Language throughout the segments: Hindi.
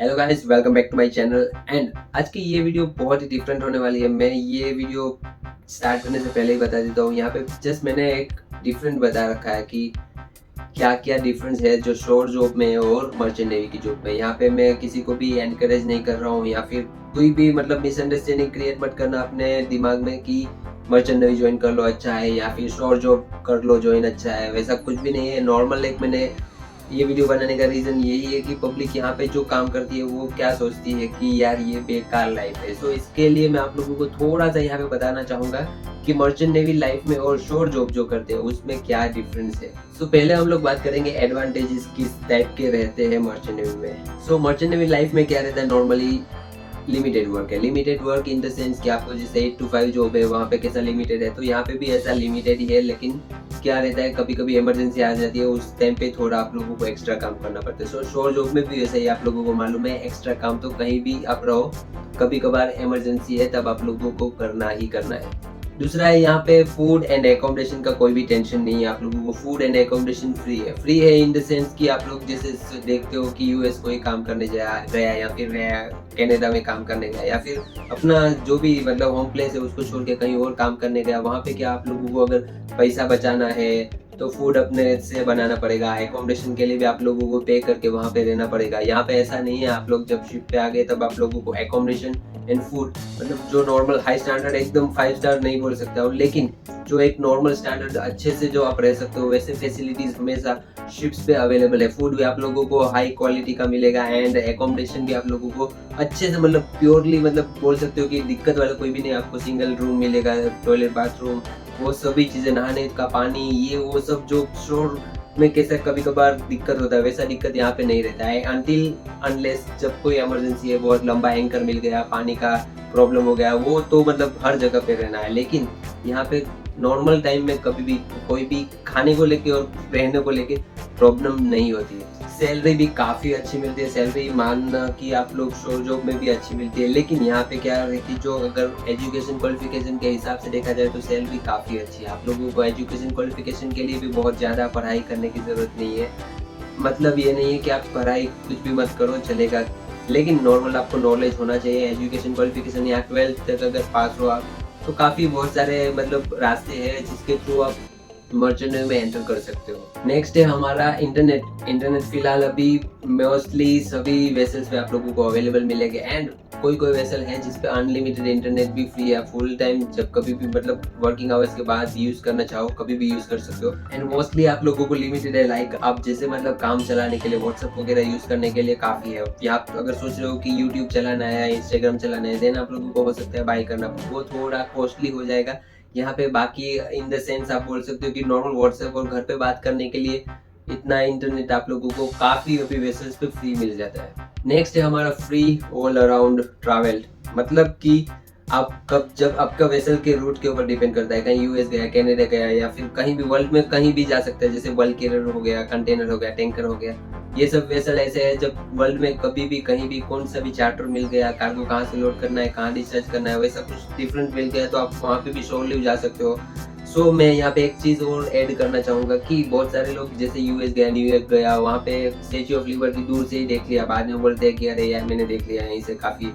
Hello guys, welcome back to my channel. And आज की ये वीडियो बहुत ही डिफरेंट होने वाली है। मैं ये वीडियो स्टार्ट करने से पहले ही बता देता हूँ, यहाँ पे जस्ट मैंने एक डिफरेंट बता रखा है कि क्या क्या डिफरेंस है जो शोर जॉब में और मर्चेंट नेवी की जॉब में। यहाँ पे मैं किसी को भी एनकरेज नहीं कर रहा हूँ या फिर कोई भी मिसअंडरस्टैंडिंग क्रिएट मत करना अपने दिमाग में कि मर्चेंट नेवी ज्वाइन कर लो अच्छा है या फिर शोर जॉब कर लो ज्वाइन अच्छा है। वैसा कुछ भी नहीं है। नॉर्मल एक मैंने ये वीडियो बनाने का रीज़न यही है कि पब्लिक यहाँ पे जो काम करती है वो क्या सोचती है कि यार ये बेकार लाइफ है। सो इसके लिए मैं आप लोगों को थोड़ा सा यहाँ पे बताना चाहूँगा कि मर्चेंट नेवी लाइफ में और शोर जॉब जो करते हैं उसमें क्या डिफरेंस है। सो पहले हम लोग बात करेंगे एडवांटेजेस किस टाइप के रहते हैं मर्चेंट नेवी में। सो मर्चेंट नेवी लाइफ में क्या रहता है, नॉर्मली लिमिटेड वर्क है। Limited work in the sense कि आपको जैसे 8 to 5 जॉब है वहाँ पे कैसा लिमिटेड है, तो यहाँ पे भी ऐसा लिमिटेड ही है। लेकिन क्या रहता है, कभी कभी इमरजेंसी आ जाती है, उस टाइम पे थोड़ा आप लोगों को एक्स्ट्रा काम करना पड़ता है। सो शोर जॉब में भी वैसे ही आप लोगों को मालूम है, एक्स्ट्रा काम तो कहीं भी आप रहो, कभी कभार इमरजेंसी है तब आप लोगों को करना ही करना है। दूसरा है, यहाँ पे फूड एंड एकोमोडेशन का कोई भी टेंशन नहीं है। आप लोगों को फूड एंड एकोमोडेशन फ्री है इन द सेंस कि आप लोग जैसे देखते हो कि यूएस कोई काम करने गया या फिर गया कनाडा में काम करने गया या फिर अपना जो भी होम प्लेस है उसको छोड़ के कहीं और काम करने गया, वहाँ पे क्या आप लोगों को अगर पैसा बचाना है तो फूड अपने से बनाना पड़ेगा। एकोमोडेशन के लिए भी आप लोगों को पे करके वहाँ पे रहना पड़ेगा। यहाँ पे ऐसा नहीं है। आप लोग जब शिप पे आ गए तब आप लोगों को एकोमोडेशन एंड फूड जो नॉर्मल हाई स्टैंडर्ड एकदम 5 स्टार नहीं बोल सकता हूँ, लेकिन जो एक नॉर्मल स्टैंडर्ड अच्छे से जो आप रह सकते हो वैसे फैसिलिटीज हमेशा शिप्स पे अवेलेबल है। फूड भी आप लोगों को हाई क्वालिटी का मिलेगा एंड एकोमोडेशन भी आप लोगों को अच्छे से प्योरली बोल सकते हो कि दिक्कत वाला कोई भी नहीं। आपको सिंगल रूम मिलेगा, टॉयलेट बाथरूम वो सभी चीज़ें, नहाने का पानी, ये वो सब जो शोर में कैसा कभी कभार दिक्कत होता है वैसा दिक्कत यहाँ पे नहीं रहता है। अनटिल अनलेस जब कोई इमरजेंसी है, बहुत लंबा एंकर मिल गया, पानी का प्रॉब्लम हो गया, वो तो हर जगह पे रहना है। लेकिन यहाँ पे नॉर्मल टाइम में कभी भी कोई भी खाने को लेके और रहने को लेके प्रॉब्लम नहीं होती है। सैलरी भी काफ़ी अच्छी मिलती है। सैलरी मानना कि आप लोग शो जॉब में भी अच्छी मिलती है, लेकिन यहाँ पे क्या है कि जो अगर एजुकेशन क्वालिफिकेशन के हिसाब से देखा जाए तो सैलरी काफ़ी अच्छी है। आप लोगों को एजुकेशन क्वालिफिकेशन के लिए भी बहुत ज़्यादा पढ़ाई करने की ज़रूरत नहीं है। ये नहीं है कि आप पढ़ाई कुछ भी मत करो चलेगा, लेकिन नॉर्मल आपको नॉलेज होना चाहिए। एजुकेशन क्वालिफिकेशन या 12th तक अगर पास हो आप तो काफ़ी बहुत सारे रास्ते हैं जिसके थ्रू आप मर्चेंट नेवी में एंटर कर सकते हो। नेक्स्ट है हमारा इंटरनेट फिलहाल अभी मोस्टली सभी वेसल्स पे आप लोगों को अवेलेबल मिलेगा एंड कोई वेसल है जिस पे अनलिमिटेड इंटरनेट भी फ्री है फुल टाइम, जब कभी भी वर्किंग आवर्स के बाद यूज करना चाहो कभी भी यूज कर सकते हो। एंड मोस्टली आप लोगों को लिमिटेड है, लाइक आप जैसे काम चलाने के लिए व्हाट्सएप वगैरह यूज करने के लिए काफी है। या आप अगर सोच रहे हो कि यूट्यूब चलाना है या इंस्टाग्राम चलाना है, देन आप लोगों को हो सकता है बाय करना, वो थोड़ा कॉस्टली हो जाएगा यहाँ पे। बाकी इन द सेंस आप बोल सकते हो कि नॉर्मल व्हाट्सएप और घर पे बात करने के लिए इतना इंटरनेट आप लोगों को काफ़ी अभी वेसल्स पे फ्री मिल जाता है। नेक्स्ट है हमारा फ्री ऑल अराउंड ट्रैवल, कि आप कब जब आपका वेसल के रूट के ऊपर डिपेंड करता है, कहीं यूएस गया, कनाडा गया या फिर कहीं भी वर्ल्ड में कहीं भी जा सकता है। जैसे बल्क कैरियर हो गया, कंटेनर हो गया, टैंकर हो गया, ये सब वेसल ऐसे है जब वर्ल्ड में कभी भी कहीं भी कौन सा भी चार्टर मिल गया, कार्गो कहाँ से लोड करना है, कहाँ डिस्चार्ज करना है, वैसा कुछ डिफरेंट मिल गया तो आप वहाँ पे भी श्योरली जा सकते हो। सो मैं यहाँ पे एक चीज़ और ऐड करना चाहूँगा कि बहुत सारे लोग जैसे यूएस गया, न्यूयॉर्क गया, वहाँ पे स्टैच्यू ऑफ लिबर्टी दूर से ही देख लिया, बाद में बोलते हैं कि अरे यार मैंने देख लिया यहीं से काफ़ी।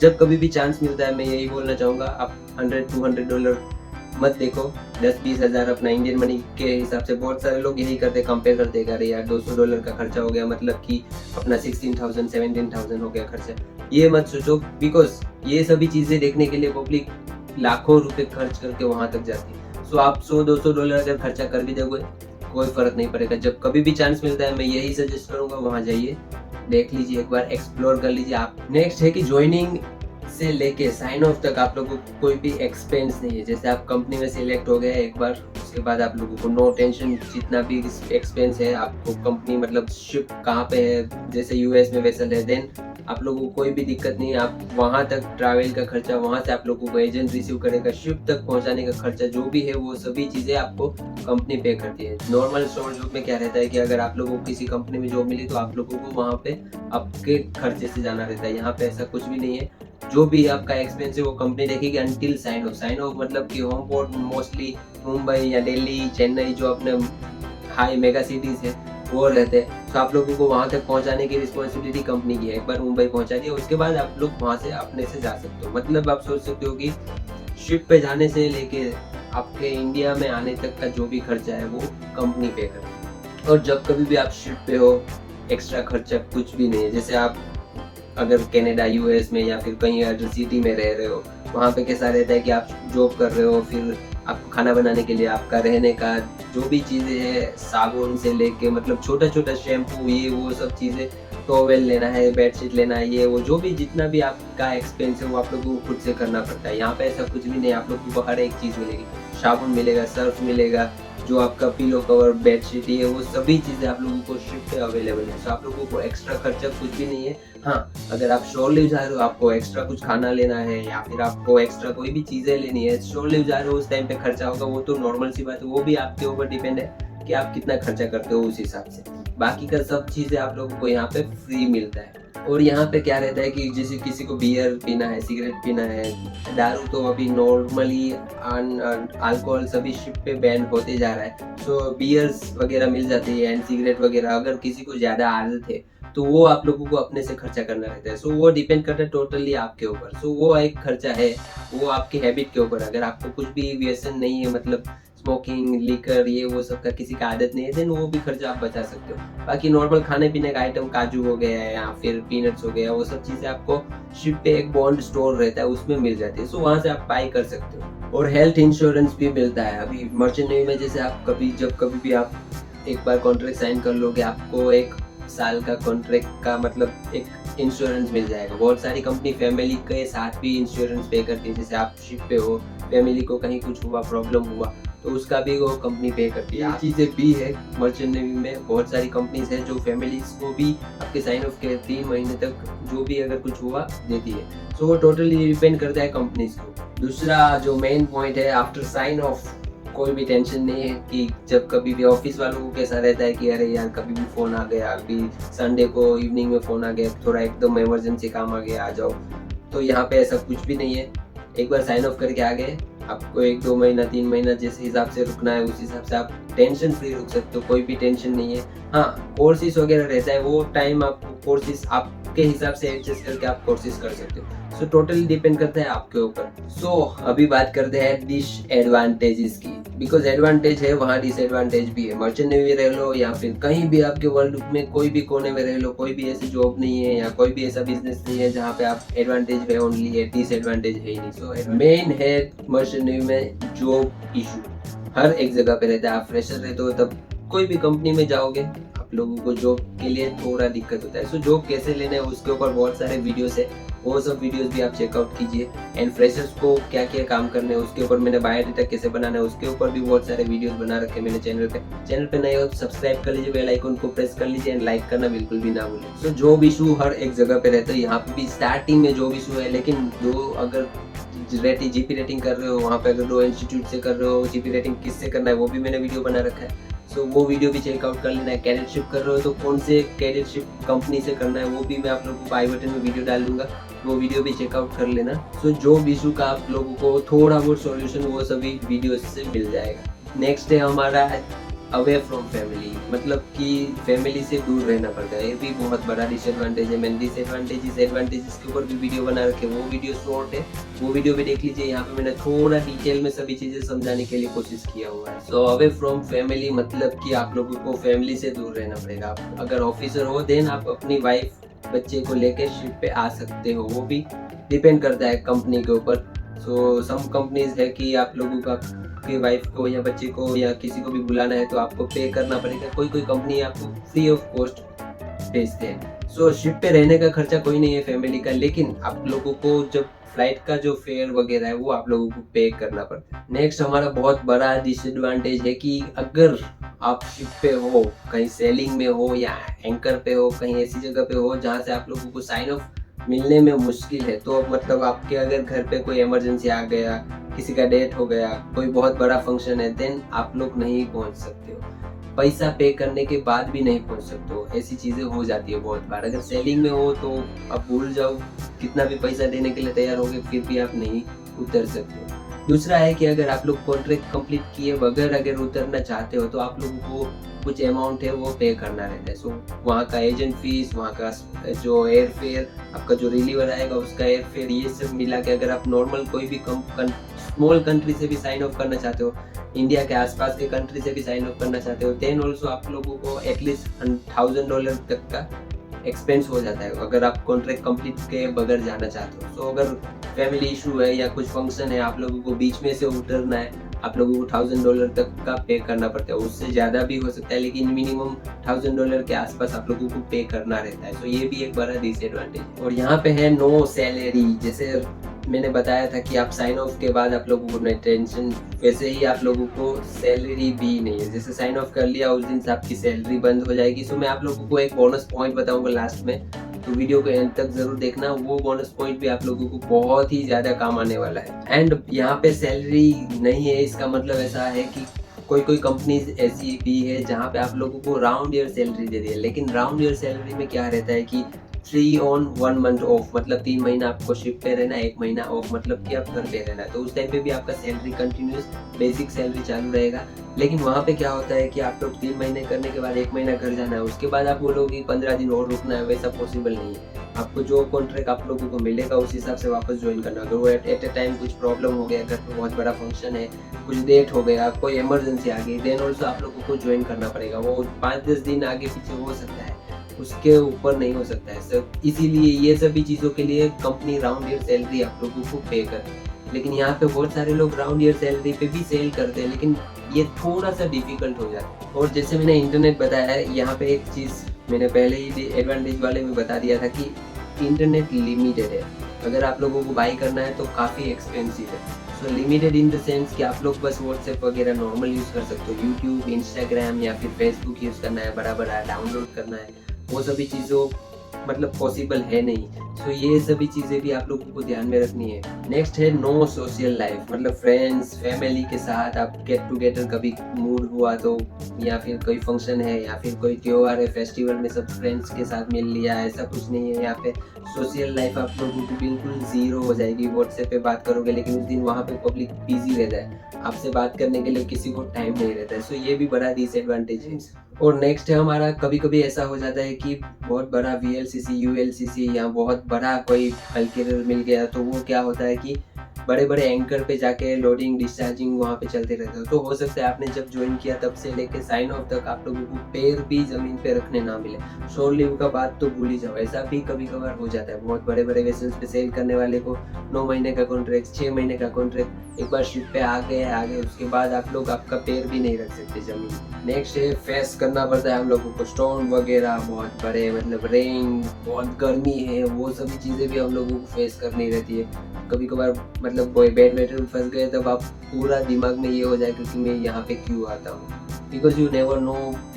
जब कभी भी चांस मिलता है मैं यही बोलना चाहूँगा, आप $100-200 मत देखो, 10-20 हज़ार अपना इंडियन मनी के हिसाब से। बहुत सारे लोग यही करते, कंपेयर करते हैं, अरे यार $200 का खर्चा हो गया, कि अपना 16,000-17,000 हो गया खर्चा। ये मत सोचो, बिकॉज ये सभी चीज़ें देखने के लिए पब्लिक लाखों रुपए खर्च करके वहाँ तक जाती है। सो आप $100-200 अगर खर्चा कर भी दोगे कोई फर्क नहीं पड़ेगा। जब कभी भी चांस मिलता है मैं यही सजेस्ट करूँगा, वहाँ जाइए, देख लीजिए, एक बार एक्सप्लोर कर लीजिए आप। नेक्स्ट है कि ज्वाइनिंग से लेके साइन ऑफ तक आप लोगों को कोई भी एक्सपेंस नहीं है। जैसे आप कंपनी में सिलेक्ट हो गए एक बार, उसके बाद आप लोगों को नो टेंशन, जितना भी एक्सपेंस है आपको कंपनी शिप कहाँ पे है, जैसे यूएस में वेसल है, देन आप लोगों को कोई भी दिक्कत नहीं है। आप वहाँ तक ट्रैवल का खर्चा, वहाँ से आप लोगों को एजेंट रिसीव करेगा, शिप तक पहुँचाने का खर्चा, जो भी है वो सभी चीज़ें आपको कंपनी पे करती है। नॉर्मल शॉर्ट जॉब में क्या रहता है कि अगर आप लोगों को किसी कंपनी में जॉब मिली तो आप लोगों को वहाँ पे आपके खर्चे से जाना रहता है। यहाँ पे ऐसा कुछ भी नहीं है, जो भी आपका एक्सपेंस है वो कंपनी देखेगी अंटिल साइन ऑफ। कि होम पोर्ट मोस्टली मुंबई या दिल्ली, चेन्नई जो अपने हाई मेगा सिटीज है वो रहते हैं। तो आप लोगों को वहाँ तक पहुँचाने की रिस्पॉन्सिबिलिटी कंपनी की है। एक बार मुंबई पहुँचा दिया, उसके बाद आप लोग वहाँ से अपने से जा सकते हो। मतलब आप सोच सकते हो कि शिप पे जाने से लेके आपके इंडिया में आने तक का जो भी खर्चा है वो कंपनी पे करती है। और जब कभी भी आप शिप पे हो, एक्स्ट्रा खर्चा कुछ भी नहीं है। जैसे आप अगर कनाडा, यूएस में या फिर कहीं अदर सिटी में रह रहे हो, वहाँ पे कैसा रहता है कि आप जॉब कर रहे हो, फिर आपको खाना बनाने के लिए आपका रहने का जो भी चीज़ें हैं, साबुन से लेके मतलब छोटा-छोटा शैम्पू, ये वो सब चीज़ें, टॉवेल लेना है, बेडशीट लेना है, ये वो जो भी जितना भी आपका एक्सपेंस है वो आप लोगों को खुद से करना पड़ता है। यहाँ पे ऐसा कुछ भी नहीं, आप लोगों को हर एक चीज़ मिलेगी। साबुन मिलेगा, सर्फ मिलेगा, जो आपका पिलो कवर, बेडशीट, ये वो सभी चीज़ें आप लोगों को शिप पे अवेलेबल है। तो आप लोगों को एक्स्ट्रा खर्चा कुछ भी नहीं है। हाँ, अगर आप शोर लीव जा रहे हो, आपको एक्स्ट्रा कुछ खाना लेना है या फिर आपको एक्स्ट्रा कोई भी चीज़ें लेनी है, शोर लीव जा रहे हो उस टाइम पे खर्चा होगा, वो तो नॉर्मल सी बात है। वो भी आपके ऊपर डिपेंड है कि आप कितना खर्चा करते हो उस हिसाब से। बाकी का सब चीज़ें आप लोगों को यहाँ पे फ्री मिलता है। और यहाँ पे क्या रहता है कि जैसे किसी को बियर पीना है, सिगरेट पीना है, दारू तो अभी नॉर्मली अल्कोहल सभी शिप पे बैन होते जा रहा है। सो बियर्स वगैरह मिल जाती है एंड सिगरेट वगैरह। अगर किसी को ज़्यादा आदत है तो वो आप लोगों को अपने से खर्चा करना रहता है। सो वो डिपेंड करता है टोटली आपके ऊपर। सो वो एक खर्चा है, वो आपकी हैबिट के ऊपर। अगर आपको कुछ भी व्यसन नहीं है, मतलब स्मोकिंग, लिकर, ये वो सब का किसी का आदत नहीं है, देन वो भी खर्चा आप बचा सकते हो। बाकी नॉर्मल खाने पीने का आइटम, काजू हो गया है या फिर पीनट्स हो गया, वो सब चीज़ें आपको शिप पे एक बॉन्ड स्टोर रहता है, उसमें मिल जाती है। सो वहाँ से आप बाई कर सकते हो। और हेल्थ इंश्योरेंस भी मिलता है। अभी मर्चेंट नेवी में जैसे आप कभी भी आप एक बार कॉन्ट्रैक्ट साइन कर लोगे, आपको 1 साल का कॉन्ट्रैक्ट का मतलब एक इंश्योरेंस मिल जाएगा। बहुत सारी कंपनी फैमिली के साथ भी इंश्योरेंस पे करती है। जैसे आप शिप पे हो, फैमिली को कहीं कुछ हुआ, प्रॉब्लम हुआ, तो उसका भी वो कंपनी पे करती है। ये चीज़ें भी है मर्चेंट नेवी में। बहुत सारी कंपनीज है जो फैमिलीज को भी आपके साइन ऑफ के 3 महीने तक जो भी अगर कुछ हुआ देती है। सो वो टोटली डिपेंड करता है कंपनीज को। दूसरा जो मेन पॉइंट है, आफ्टर साइन ऑफ कोई भी टेंशन नहीं है कि जब कभी भी ऑफिस वालों को कैसा रहता है कि अरे यार कभी भी फ़ोन आ गया, अभी संडे को इवनिंग में फ़ोन आ गया, थोड़ा एकदम इमरजेंसी काम आ गया, आ जाओ। तो यहाँ पे ऐसा कुछ भी नहीं है। एक बार साइन ऑफ करके आ गए, आपको 1-2 महीना, 3 महीना जिस हिसाब से रुकना है उस हिसाब से आप टेंशन फ्री रुक सकते हो। कोई भी टेंशन नहीं है। हाँ, कोर्सेज वगैरह रहता है, वो टाइम आपको कोर्सेज आपके हिसाब से एडजस्ट करके आप कोर्सेज कर सकते हो। सो टोटली डिपेंड करता है आपके ऊपर। सो अभी बात करते हैं डिसएडवांटेजेस की। बिकॉज एडवांटेज है वहाँ डिसएडवांटेज भी है। मर्चेंट नेवी रह लो या फिर कहीं भी आपके वर्ल्ड में कोई भी कोने में रह लो, कोई भी ऐसी जॉब नहीं है या कोई भी ऐसा बिजनेस नहीं है जहाँ पे आप एडवांटेज है ओनली है, डिसएडवांटेज है ही नहीं। सो मेन है मर्चेंट नेवी में जॉब इशू हर एक जगह पे रहता है। आप फ्रेशर रहते हो तब कोई भी कंपनी में जाओगे, आप लोगों को जॉब के लिए थोड़ा दिक्कत होता है। सो जॉब कैसे लेना है उसके ऊपर बहुत सारे वीडियोस है, वो सब वीडियोस भी आप चेकआउट कीजिए। एंड फ्रेशर्स को क्या क्या काम करने हैं उसके ऊपर मैंने बायोडाटा कैसे बनाना है उसके ऊपर भी बहुत सारे वीडियोस बना रखे मैंने चैनल पे नए हो तो सब्सक्राइब कर लीजिए, बेल आइकन को प्रेस कर लीजिए एंड लाइक करना बिल्कुल भी ना भूलें। सो जॉब इशू हर एक जगह पे रहता है। यहाँ पे भी स्टार्टिंग में जॉब इशू है, लेकिन जो अगर जीपी रेटिंग कर रहे हो वहाँ पे, अगर दो इंस्टीट्यूट से कर रहे हो, जीपी रेटिंग किससे करना है वो भी मैंने वीडियो बना रखा है। सो वो वीडियो भी चेकआउट कर लेना है। कैडेटशिप कर रहे हो तो कौन से कैडेटशिप कंपनी से करना है वो भी मैं आप लोगों को आई बटन में वीडियो डाल दूंगा, वो वीडियो भी चेकआउट कर लेना। सो जो इशू का आप लोगों को थोड़ा बहुत सॉल्यूशन वो सभी वीडियो से मिल जाएगा। नेक्स्ट है हमारा अवे फ्रॉम फैमिली, मतलब कि फैमिली से दूर रहना पड़ता है। ये भी बहुत बड़ा डिसएडवांटेज है। मैंने डिसएडवांटेजेस एडवांटेजेस के ऊपर भी वीडियो बना रखे, वो वीडियो शॉर्ट है, वो वीडियो भी देख लीजिए। यहाँ पे मैंने थोड़ा डिटेल में सभी चीज़ें समझाने के लिए कोशिश किया हुआ है। सो अवे फ्रॉम फैमिली मतलब कि आप लोगों को फैमिली से दूर रहना पड़ेगा। आप अगर ऑफिसर हो देन आप अपनी वाइफ बच्चे को लेकर शिप पे आ सकते हो, वो भी डिपेंड करता है कंपनी के ऊपर। सो सम कंपनीज है कि आप लोगों का आपकी वाइफ को या बच्चे को या किसी को भी बुलाना है तो आपको पे करना पड़ेगा। कोई कंपनी आपको फ्री ऑफ कॉस्ट भेजते हैं। सो शिप पे रहने का खर्चा कोई नहीं है फैमिली का, लेकिन आप लोगों को जब फ्लाइट का जो फेयर वगैरह है वो आप लोगों को पे करना पड़ता है। नेक्स्ट हमारा बहुत बड़ा डिसएडवांटेज है कि अगर आप शिप पे हो, कहीं सेलिंग में हो या एंकर पे हो, कहीं ऐसी जगह पे हो जहाँ से आप लोगों को साइन ऑफ मिलने में मुश्किल है, तो मतलब आपके अगर घर पे कोई इमरजेंसी आ गया, किसी का डेथ हो गया, कोई बहुत बड़ा फंक्शन है, देन आप लोग नहीं पहुंच सकते हो। पैसा पे करने के बाद भी नहीं पहुंच सकते हो। ऐसी चीज़ें हो जाती है बहुत बार। अगर सेलिंग में हो तो आप भूल जाओ, कितना भी पैसा देने के लिए तैयार होगे फिर भी आप नहीं उतर सकते हो। दूसरा है कि अगर आप लोग कॉन्ट्रैक्ट कंप्लीट किए बगैर अगर उतरना चाहते हो तो आप लोगों को कुछ अमाउंट है वो पे करना रहता है। सो वहाँ का एजेंट फीस, वहाँ का जो एयर फेयर, आपका जो रिलीवर आएगा उसका एयर फेयर, ये सब मिला के अगर आप नॉर्मल कोई भी स्मॉल कंट्री से भी साइन ऑफ करना चाहते हो, इंडिया के आसपास के कंट्री से भी साइन ऑफ करना चाहते हो, देन ऑल्सो आप लोगों को एटलीस्ट $1000 तक का एक्सपेंस हो जाता है अगर आप कॉन्ट्रैक्ट कंप्लीट के बगैर जाना चाहते हो। सो अगर फैमिली इशू है या कुछ फंक्शन है, आप लोगों को बीच में से उतरना है, आप लोगों को $1000 तक का पे करना पड़ता है। उससे ज़्यादा भी हो सकता है लेकिन मिनिमम $1000 के आसपास आप लोगों को पे करना रहता है। सो ये भी एक बड़ा डिसएडवांटेज। और यहाँ पे है नो सैलरी। जैसे मैंने बताया था कि आप साइन ऑफ के बाद आप लोगों को नहीं टेंशन, वैसे ही आप लोगों को सैलरी भी नहीं है। जैसे साइन ऑफ कर लिया उस दिन से आपकी सैलरी बंद हो जाएगी। सो मैं आप लोगों को एक बोनस पॉइंट बताऊंगा लास्ट में, तो वीडियो को एंड तक जरूर देखना। वो बोनस पॉइंट भी आप लोगों को बहुत ही ज़्यादा काम आने वाला है। एंड यहाँ पे सैलरी नहीं है, इसका मतलब ऐसा है कि कोई कंपनीज ऐसी भी है जहाँ पे आप लोगों को राउंड ईयर सैलरी दे दी है। लेकिन राउंड ईयर सैलरी में क्या रहता है कि 3 on 1 month ऑफ, मतलब 3 महीना आपको शिफ्ट पे रहना, 1 महीना ऑफ, मतलब कि आप घर पे रहना है। तो उस टाइम पे भी आपका सैलरी कंटिन्यूस बेसिक सैलरी चालू रहेगा। लेकिन वहाँ पे क्या होता है कि आप लोग 3 महीने करने के बाद 1 महीना घर जाना है, उसके बाद आप बोलोगे 15 दिन और रुकना है, वैसा पॉसिबल नहीं है। आपको जो कॉन्ट्रैक्ट आप लोगों को मिलेगा उस हिसाब से वापस ज्वाइन करना। अगर वो एट ए टाइम कुछ प्रॉब्लम हो गया, घर पे बहुत बड़ा फंक्शन है, कुछ लेट हो गया, कोई इमरजेंसी आ गई, देन ऑल्सो आप लोगों को ज्वाइन करना पड़ेगा। वो 5-10 दिन आगे पीछे हो सकता है, उसके ऊपर नहीं हो सकता है सर। इसीलिए ये सभी चीज़ों के लिए कंपनी राउंड ईयर सैलरी आप लोगों को पे करती है। लेकिन यहाँ पे बहुत सारे लोग राउंड ईयर सैलरी पे भी सेल करते हैं, लेकिन ये थोड़ा सा डिफिकल्ट हो जाता है। और जैसे मैंने इंटरनेट बताया है, यहाँ पे एक चीज़ मैंने पहले ही एडवांटेज वाले में बता दिया था कि इंटरनेट लिमिटेड है। अगर आप लोगों को बाई करना है तो काफ़ी एक्सपेंसिव है। सो लिमिटेड इन द सेंस कि आप लोग बस व्हाट्सएप वगैरह नॉर्मल यूज़ कर सकते हो, यूट्यूब, इंस्टाग्राम या फिर फेसबुक यूज़ करना है, बड़ा डाउनलोड करना है, वो सभी चीज़ों मतलब पॉसिबल है नहीं। सो ये सभी चीज़ें भी आप लोगों को ध्यान में रखनी है। नेक्स्ट है नो सोशल लाइफ, मतलब फ्रेंड्स फैमिली के साथ आप गेट टुगेदर कभी मूड हुआ तो, या फिर कोई फंक्शन है या फिर कोई त्योहार है, फेस्टिवल में सब फ्रेंड्स के साथ मिल लिया, ऐसा कुछ नहीं है। यहाँ पे सोशल लाइफ आप लोगों की बिल्कुल ज़ीरो हो जाएगी। व्हाट्सएप पे बात करोगे लेकिन उस दिन वहाँ पे पब्लिक बिजी रहता है, आपसे बात करने के लिए किसी को टाइम नहीं रहता है। सो ये भी बड़ा डिसएडवांटेज है। और नेक्स्ट है हमारा, कभी कभी ऐसा हो जाता है कि बहुत बड़ा VLCC ULCC या बहुत बड़ा कोई बल्क कैरियर मिल गया, तो वो क्या होता है कि बड़े बड़े एंकर पे जाके लोडिंग डिस्चार्जिंग वहाँ पे चलते रहते हो। तो हो सकता है आपने जब ज्वाइन किया तब से लेके साइन ऑफ तक आप लोगों को पैर भी ज़मीन पे रखने ना मिले। शोर लीव का बात तो भूल ही जाओ, ऐसा भी कभी कभार हो जाता है। बहुत बड़े बड़े वेसल्स पे सेल करने वाले को 9 महीने का कॉन्ट्रैक्ट, 6 महीने का कॉन्ट्रैक्ट, एक बार शिप पे आ गए उसके बाद आप लोग आपका पैर भी नहीं रख सकते ज़मीन। नेक्स्ट है फेस करना पड़ता है हम लोगों को स्टॉर्म वगैरह, बहुत बड़े मतलब रेन, बहुत गर्मी है, वो सभी चीज़ें भी हम लोगों को फेस करनी रहती है। कभी कभार मतलब कोई बैड वेटर में फंस गए तब आप पूरा दिमाग में ये हो जाएगा कि मैं यहाँ पे क्यों आता हूँ, बिकॉज यू नेवर नो।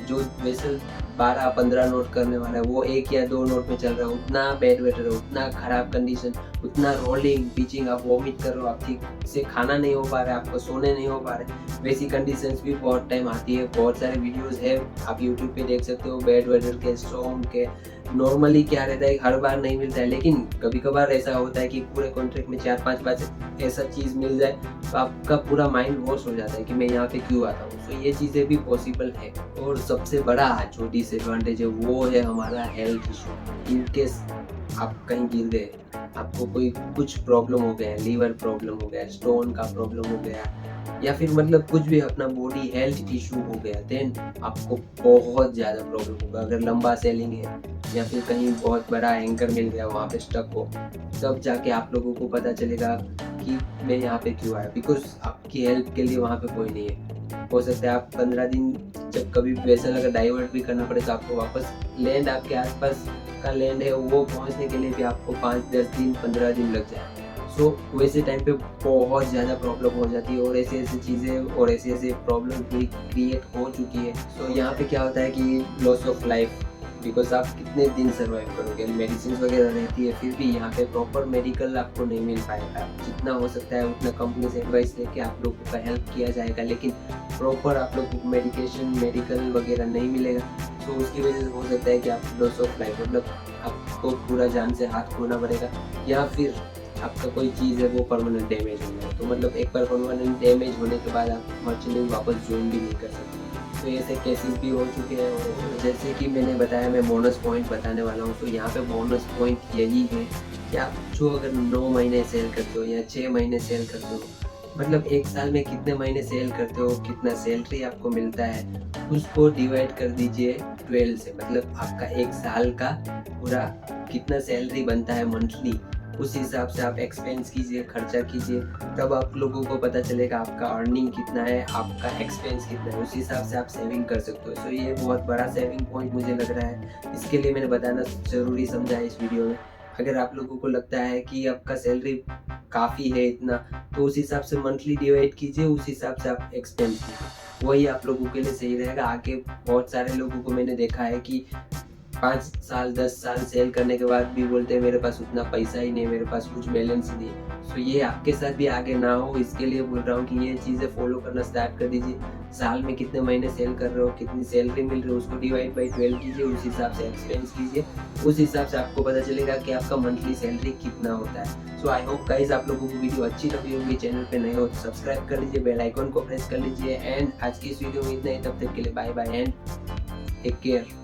जो वेसल 12-15 नोट करने वाला है वो 1 या 2 नोट में चल रहा है, उतना बैड वेटर है, उतना खराब कंडीशन, उतना रोलिंग पिचिंग, आप वॉमिट कर रहे हो, आप ठीक से खाना नहीं हो पा रहा है, आपको सोने नहीं हो पा रहे, वैसी कंडीशंस भी बहुत टाइम आती है। बहुत सारे वीडियोस है, आप यूट्यूब पे देख सकते हो बैड वेटर के, स्टॉर्म के। नॉर्मली क्या रहता है हर बार नहीं मिलता है, लेकिन कभी कभार ऐसा होता है कि पूरे कॉन्ट्रैक्ट में 4-5 बार ऐसा चीज़ मिल जाए तो आपका पूरा माइंड वॉश हो जाता है कि मैं यहाँ पे क्यों आता हूँ। तो ये चीज़ें भी पॉसिबल है। और सबसे बड़ा जो डिसएडवांटेज है वो है हमारा हेल्थ इशू। इन केस आप कहीं गिर गए, आपको कोई कुछ प्रॉब्लम हो गया, लीवर प्रॉब्लम हो गया, स्टोन का प्रॉब्लम हो गया, या फिर मतलब कुछ भी अपना बॉडी हेल्थ इशू हो गया, देन आपको बहुत ज़्यादा प्रॉब्लम होगा। अगर लंबा सेलिंग है या फिर कहीं बहुत बड़ा एंकर मिल गया वहाँ पे स्टक हो, तब जाके आप लोगों को पता चलेगा कि मैं यहाँ पे क्यों आया, बिकॉज आपकी हेल्प के लिए वहाँ पे कोई नहीं है। हो सकता है आप 15 दिन जब कभी वेसल अगर डाइवर्ट भी करना पड़े तो आपको वापस लैंड, आपके आसपास का लैंड है वो पहुँचने के लिए भी आपको 5-10 दिन 15 दिन लग जाए। सो वैसे टाइम पे बहुत ज़्यादा प्रॉब्लम हो जाती है और ऐसे चीज़ें और ऐसे प्रॉब्लम भी क्रिएट हो चुकी है। सो यहाँ पे क्या होता है कि लॉस ऑफ लाइफ, बिकॉज आप कितने दिन सर्वाइव करोगे, मेडिसिन वगैरह रहती है, फिर भी यहाँ पे प्रॉपर मेडिकल आपको नहीं मिल पाएगा। जितना हो सकता है उतना कंपनी से एडवाइस लेके आप लोगों का हेल्प किया जाएगा, लेकिन प्रॉपर आप लोगों को मेडिकल वगैरह नहीं मिलेगा। तो उसकी वजह से हो सकता है कि आप लॉस ऑफ लाइफ, मतलब आपको पूरा जान से हाथ खोना पड़ेगा, या फिर आपका कोई चीज़ है वो परमानेंट डैमेज हो गया। तो मतलब एक बार परमानेंट डैमेज होने के बाद आप मर्चेंटिंग वापस ज्वाइन भी नहीं कर सकते। तो ऐसे केसेस भी हो चुके हैं। और जैसे कि मैंने बताया, मैं बोनस पॉइंट बताने वाला हूँ। तो यहाँ पे बोनस पॉइंट यही है कि आप जो अगर 9 महीने सेल करते हो या 6 महीने सेल करते हो, मतलब एक साल में कितने महीने सेल करते हो, कितना सैलरी आपको मिलता है, उसको डिवाइड कर दीजिए 12 से। मतलब आपका एक साल का पूरा कितना सैलरी बनता है मंथली, उस हिसाब से आप एक्सपेंस कीजिए, खर्चा कीजिए। तब आप लोगों को पता चलेगा आपका अर्निंग कितना है, आपका एक्सपेंस कितना है। उस हिसाब से आप सेविंग कर सकते हो। सो ये बहुत बड़ा सेविंग पॉइंट मुझे लग रहा है, इसके लिए मैंने बताना ज़रूरी समझा है इस वीडियो में। अगर आप लोगों को लगता है कि आपका सैलरी काफ़ी है इतना, तो उस हिसाब से मंथली डिवाइड कीजिए, उस हिसाब से आप एक्सपेंस कीजिए। वही आप लोगों के लिए सही रहेगा। आगे बहुत सारे लोगों को मैंने देखा है कि 5 साल 10 साल सेल करने के बाद भी बोलते हैं मेरे पास उतना पैसा ही नहीं, मेरे पास कुछ बैलेंस ही नहीं। सो ये आपके साथ भी आगे ना हो, इसके लिए बोल रहा हूँ कि ये चीज़ें फॉलो करना स्टार्ट कर दीजिए। साल में कितने महीने सेल कर रहे हो, कितनी सैलरी मिल रही है, उसको डिवाइड बाई 12 कीजिए, उस हिसाब से एक्सपेंस कीजिए। उस हिसाब से आपको पता चलेगा कि आपका मंथली सैलरी कितना होता है। सो आई होप गाइस आप लोगों को वीडियो अच्छी लगी होगी। चैनल पे नए हो तो सब्सक्राइब कर लीजिए, बेल आइकन को प्रेस कर लीजिए। एंड आज की इस वीडियो में इतना ही। तब तक के लिए bye bye and take care.